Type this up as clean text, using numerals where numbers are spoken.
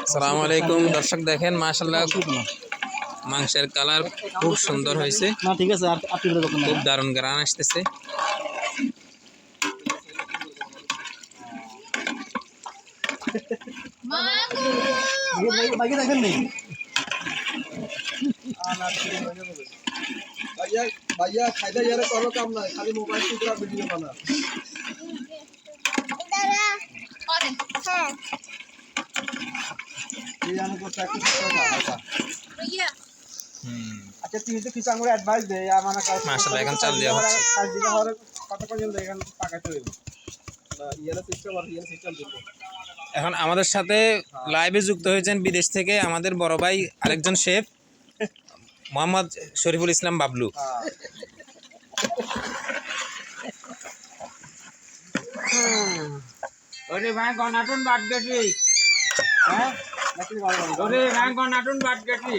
আসসালামু আলাইকুম দর্শক, দেখেন মাশাআল্লাহ মাংসের কালার খুব সুন্দর হয়েছে। না ঠিক আছে, আর খুব দারুণ গ্রান আসতেছে। দেখেন নেই ভাইয়া খাইতে গেলে কোনো কাম নাই, খালি মোবাইল টিপা ভিডিও বানা। আচ্ছা তুই তো কিছু আমার অ্যাডভাইস দে আমার মাশাআল্লাহ এখন চাল দেওয়া হচ্ছে। কত পর্যন্ত এখানে পাকাতে হইব ইয়েলো সিস্টেম আর ইয়েলো সিস্টেম দিব। এখন আমাদের সাথে লাইভে যুক্ত হয়েছেন বিদেশ থেকে আমাদের বড় ভাই আরেকজন শেফ মোহাম্মদ শরীফুল ইসলাম বাবলু। ওরে ভাই গনাটন বাদ গেছি, হ্যাঁ ওরে ভাই গনাটন বাদ গেছি।